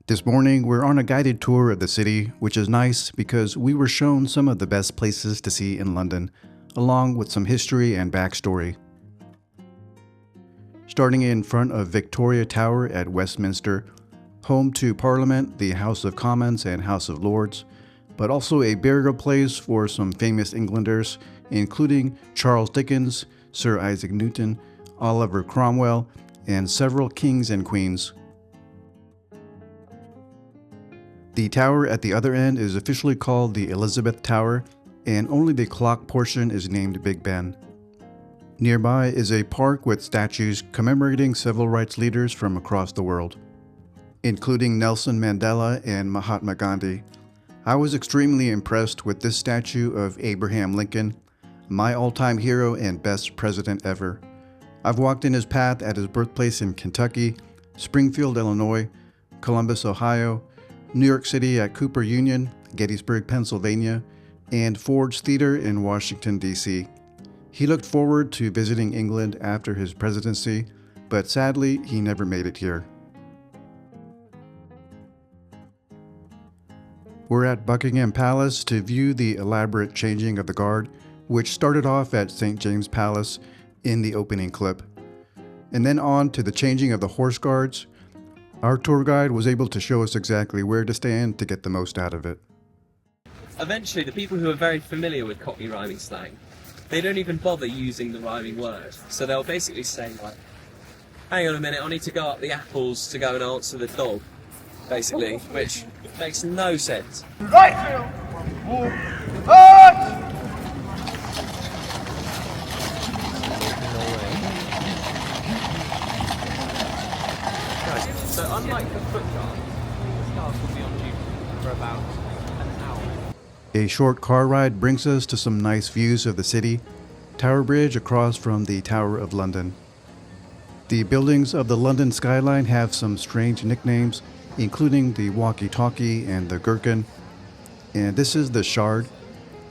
This morning, we're on a guided tour of the city, which is nice because we were shown some of the best places to see in London, along with some history and backstory. Starting in front of Victoria Tower at Westminster, home to Parliament, the House of Commons and House of Lords, but also a burial place for some famous Englanders, including Charles Dickens, Sir Isaac Newton, Oliver Cromwell, and several kings and queens. The tower at the other end is officially called the Elizabeth Tower, and only the clock portion is named Big Ben. Nearby is a park with statues commemorating civil rights leaders from across the world, including Nelson Mandela and Mahatma Gandhi. I was extremely impressed with this statue of Abraham Lincoln, my all-time hero and best president ever. I've walked in his path at his birthplace in Kentucky, Springfield, Illinois, Columbus, Ohio, New York City at Cooper Union, Gettysburg, Pennsylvania, and Ford's Theater in Washington, D.C. He looked forward to visiting England after his presidency, but sadly, he never made it here. We're at Buckingham Palace to view the elaborate changing of the guard, which started off at St. James's Palace in the opening clip, and then on to the changing of the horse guards. Our tour guide was able to show us exactly where to stand to get the most out of it. Eventually, the people who are very familiar with Cockney rhyming slang, they don't even bother using the rhyming word. So they'll basically say like, hang on a minute, I need to go up the apples to go and answer the dog, basically, which makes no sense. Right field! Hut! So unlike the foot guard, the cars will be on duty for about an hour. A short car ride brings us to some nice views of the city, Tower Bridge across from the Tower of London. The buildings of the London skyline have some strange nicknames, including the walkie-talkie and the gherkin. And this is the Shard.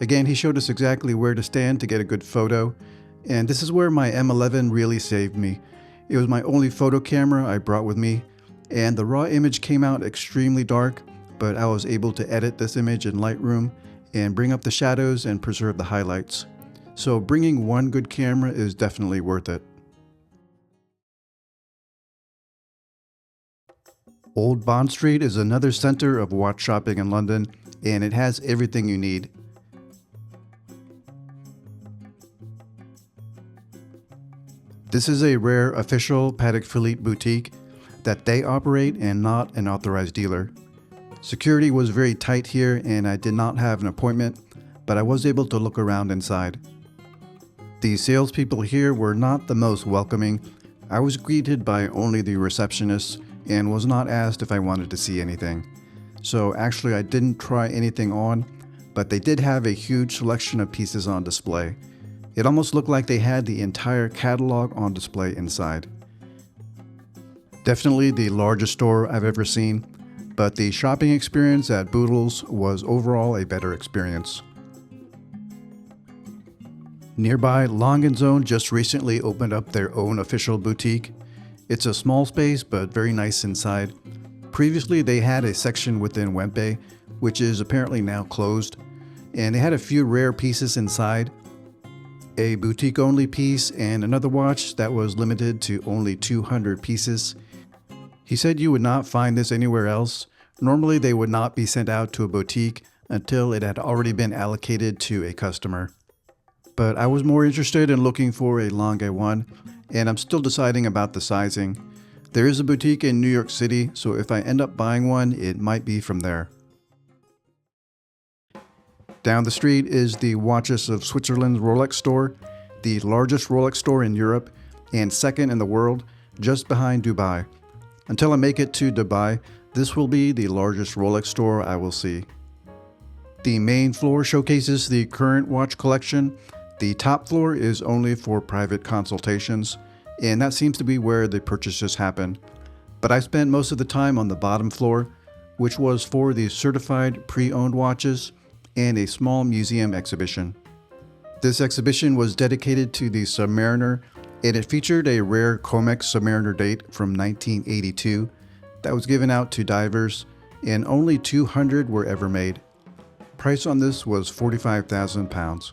Again, he showed us exactly where to stand to get a good photo. And this is where my M11 really saved me. It was my only photo camera I brought with me, and the raw image came out extremely dark, but I was able to edit this image in Lightroom and bring up the shadows and preserve the highlights. So bringing one good camera is definitely worth it. Old Bond Street is another center of watch shopping in London, and it has everything you need. This is a rare official Patek Philippe boutique that they operate and not an authorized dealer. Security was very tight here and I did not have an appointment, but I was able to look around inside. The salespeople here were not the most welcoming. I was greeted by only the receptionist and was not asked if I wanted to see anything. So actually I didn't try anything on, but they did have a huge selection of pieces on display. It almost looked like they had the entire catalog on display inside. Definitely the largest store I've ever seen, but the shopping experience at Boodle's was overall a better experience. Nearby, Long & Zone just recently opened up their own official boutique. It's a small space, but very nice inside. Previously, they had a section within Wempe, which is apparently now closed, and they had a few rare pieces inside. A boutique-only piece and another watch that was limited to only 200 pieces. He said you would not find this anywhere else. Normally, they would not be sent out to a boutique until it had already been allocated to a customer. But I was more interested in looking for a Lange one, and I'm still deciding about the sizing. There is a boutique in New York City, so if I end up buying one, it might be from there. Down the street is the Watches of Switzerland's Rolex store, the largest Rolex store in Europe and second in the world, just behind Dubai. Until I make it to Dubai, this will be the largest Rolex store I will see. The main floor showcases the current watch collection. The top floor is only for private consultations, and that seems to be where the purchases happen. But I spent most of the time on the bottom floor, which was for the certified pre-owned watches and a small museum exhibition. This exhibition was dedicated to the Submariner, and it featured a rare Comex Submariner date from 1982. that was given out to divers, and only 200 were ever made. Price on this was £45,000.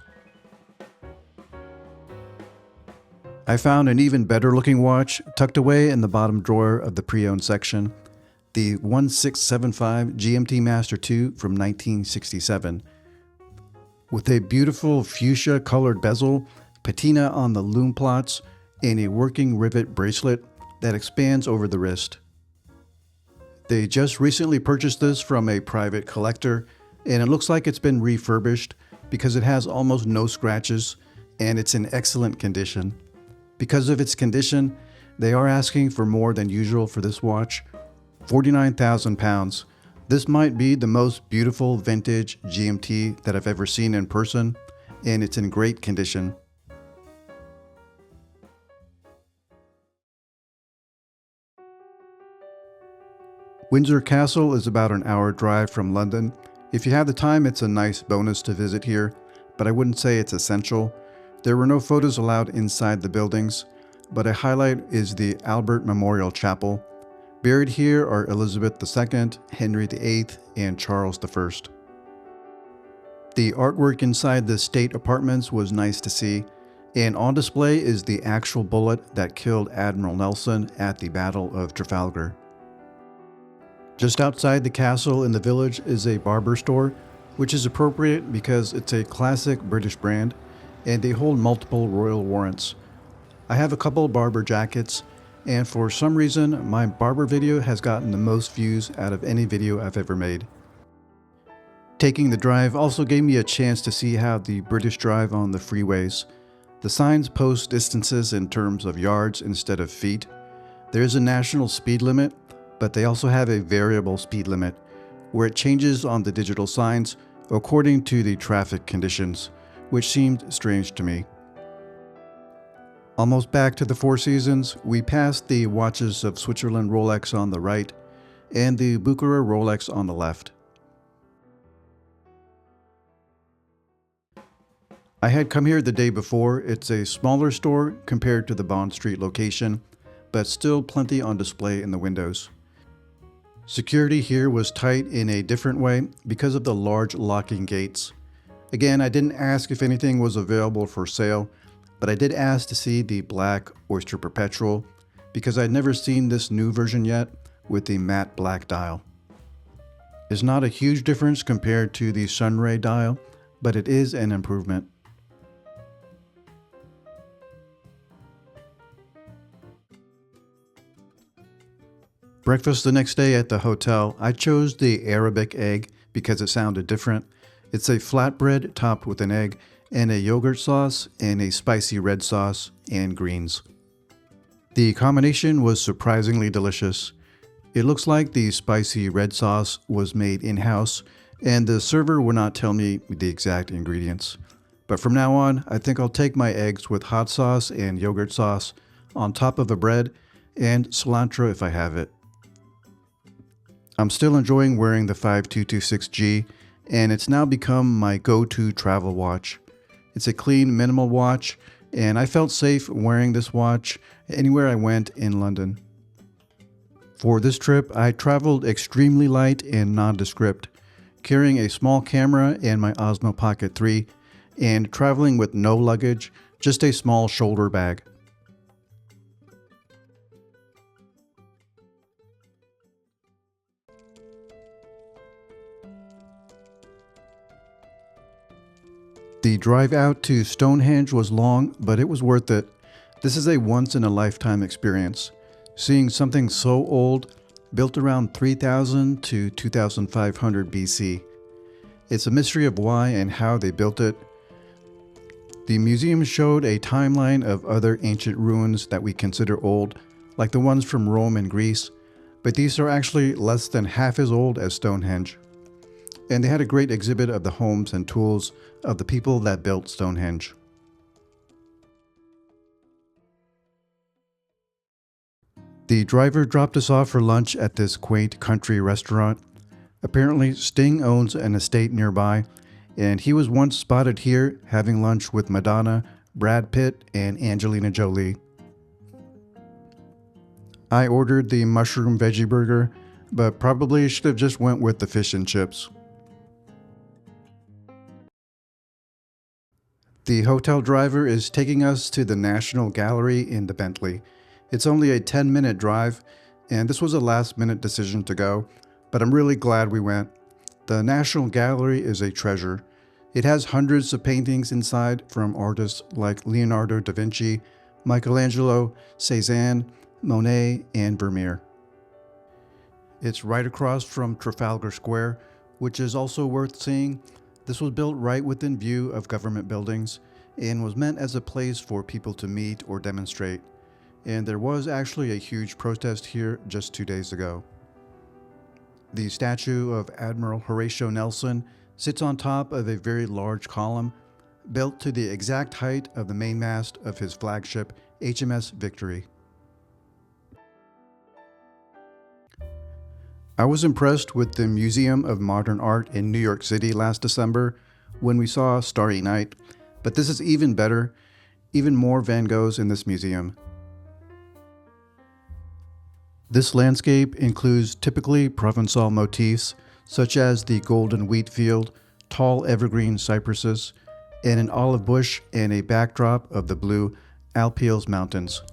I found an even better looking watch tucked away in the bottom drawer of the pre-owned section, the 1675 GMT Master II from 1967. With a beautiful fuchsia colored bezel, patina on the loom plots, and a working rivet bracelet that expands over the wrist. They just recently purchased this from a private collector, and it looks like it's been refurbished because it has almost no scratches and it's in excellent condition. Because of its condition, they are asking for more than usual for this watch, £49,000. This might be the most beautiful vintage GMT that I've ever seen in person, and it's in great condition. Windsor Castle is about an hour drive from London. If you have the time, it's a nice bonus to visit here, but I wouldn't say it's essential. There were no photos allowed inside the buildings, but a highlight is the Albert Memorial Chapel. Buried here are Elizabeth II, Henry VIII, and Charles I. The artwork inside the state apartments was nice to see, and on display is the actual bullet that killed Admiral Nelson at the Battle of Trafalgar. Just outside the castle in the village is a Barbour store, which is appropriate because it's a classic British brand, and they hold multiple royal warrants. I have a couple Barbour jackets, and for some reason, my Barbour video has gotten the most views out of any video I've ever made. Taking the drive also gave me a chance to see how the British drive on the freeways. The signs post distances in terms of yards instead of feet. There is a national speed limit, but they also have a variable speed limit, where it changes on the digital signs according to the traffic conditions, which seemed strange to me. Almost back to the Four Seasons, we passed the watches of Switzerland Rolex on the right and the Bucharest Rolex on the left. I had come here the day before. It's a smaller store compared to the Bond Street location, but still plenty on display in the windows. Security here was tight in a different way because of the large locking gates. Again, I didn't ask if anything was available for sale, but I did ask to see the black Oyster Perpetual because I'd never seen this new version yet with the matte black dial. It's not a huge difference compared to the Sunray dial, but it is an improvement. Breakfast the next day at the hotel, I chose the Arabic egg because it sounded different. It's a flatbread topped with an egg and a yogurt sauce and a spicy red sauce and greens. The combination was surprisingly delicious. It looks like the spicy red sauce was made in-house and the server would not tell me the exact ingredients. But from now on, I think I'll take my eggs with hot sauce and yogurt sauce on top of a bread and cilantro if I have it. I'm still enjoying wearing the 5226G, and it's now become my go-to travel watch. It's a clean, minimal watch, and I felt safe wearing this watch anywhere I went in London. For this trip, I traveled extremely light and nondescript, carrying a small camera and my Osmo Pocket 3, and traveling with no luggage, just a small shoulder bag. The drive out to Stonehenge was long, but it was worth it. This is a once-in-a-lifetime experience. Seeing something so old, built around 3000 to 2500 BC. It's a mystery of why and how they built it. The museum showed a timeline of other ancient ruins that we consider old, like the ones from Rome and Greece, but these are actually less than half as old as Stonehenge. And they had a great exhibit of the homes and tools of the people that built Stonehenge. The driver dropped us off for lunch at this quaint country restaurant. Apparently, Sting owns an estate nearby, and he was once spotted here having lunch with Madonna, Brad Pitt, and Angelina Jolie. I ordered the mushroom veggie burger but probably should have just went with the fish and chips. The hotel driver is taking us to the National Gallery in the Bentley. It's only a 10-minute drive, and this was a last-minute decision to go, but I'm really glad we went. The National Gallery is a treasure. It has hundreds of paintings inside from artists like Leonardo da Vinci, Michelangelo, Cézanne, Monet, and Vermeer. It's right across from Trafalgar Square, which is also worth seeing. This was built right within view of government buildings and was meant as a place for people to meet or demonstrate. And there was actually a huge protest here just 2 days ago. The statue of Admiral Horatio Nelson sits on top of a very large column built to the exact height of the mainmast of his flagship HMS Victory. I was impressed with the Museum of Modern Art in New York City last December when we saw Starry Night, but this is even better, even more Van Goghs in this museum. This landscape includes typically Provençal motifs such as the golden wheat field, tall evergreen cypresses, and an olive bush and a backdrop of the blue Alpilles Mountains.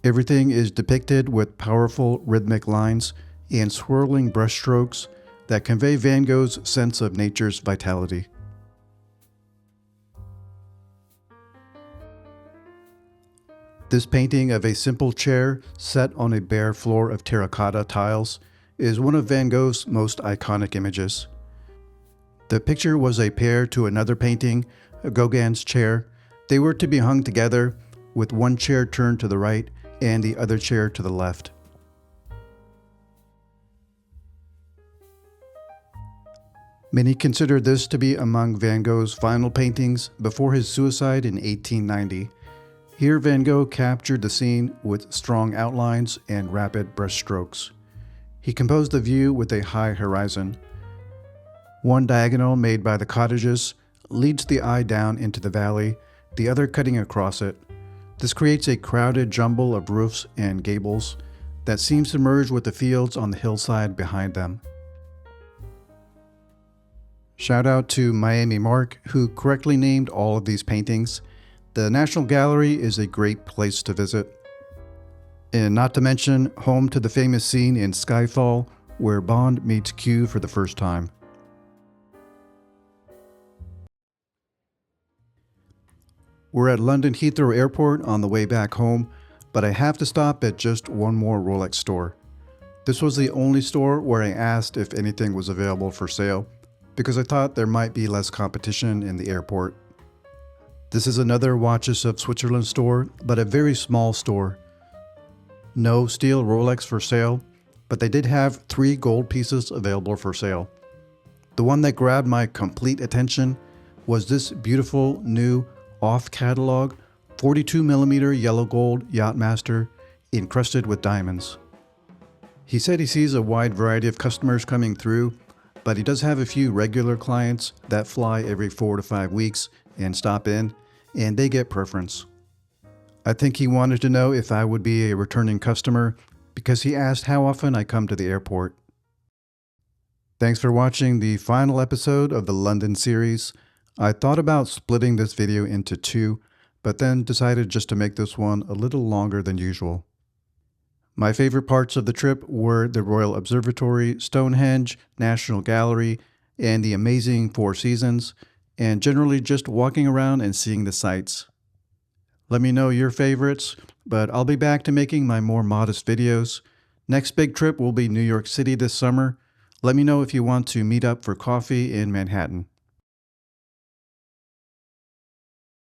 Everything is depicted with powerful rhythmic lines and swirling brushstrokes that convey Van Gogh's sense of nature's vitality. This painting of a simple chair set on a bare floor of terracotta tiles is one of Van Gogh's most iconic images. The picture was a pair to another painting, Gauguin's chair. They were to be hung together with one chair turned to the right and the other chair to the left. Many consider this to be among Van Gogh's final paintings before his suicide in 1890. Here Van Gogh captured the scene with strong outlines and rapid brushstrokes. He composed the view with a high horizon. One diagonal made by the cottages leads the eye down into the valley, the other cutting across it. This creates a crowded jumble of roofs and gables that seems to merge with the fields on the hillside behind them. Shout out to Miami Mark, who correctly named all of these paintings. The National Gallery is a great place to visit. And not to mention, home to the famous scene in Skyfall where Bond meets Q for the first time. We're at London Heathrow Airport on the way back home, but I have to stop at just one more Rolex store. This was the only store where I asked if anything was available for sale, because I thought there might be less competition in the airport. This is another Watches of Switzerland store, but a very small store. No steel Rolex for sale, but they did have 3 gold pieces available for sale. The one that grabbed my complete attention was this beautiful new off-catalog 42mm yellow gold Yachtmaster encrusted with diamonds. He said he sees a wide variety of customers coming through, but he does have a few regular clients that fly every 4 to 5 weeks and stop in, and they get preference. I think he wanted to know if I would be a returning customer because he asked how often I come to the airport. Thanks for watching the final episode of the London series. I thought about splitting this video into 2, but then decided just to make this one a little longer than usual. My favorite parts of the trip were the Royal Observatory, Stonehenge, National Gallery, and the amazing Four Seasons, and generally just walking around and seeing the sights. Let me know your favorites, but I'll be back to making my more modest videos. Next big trip will be New York City this summer. Let me know if you want to meet up for coffee in Manhattan.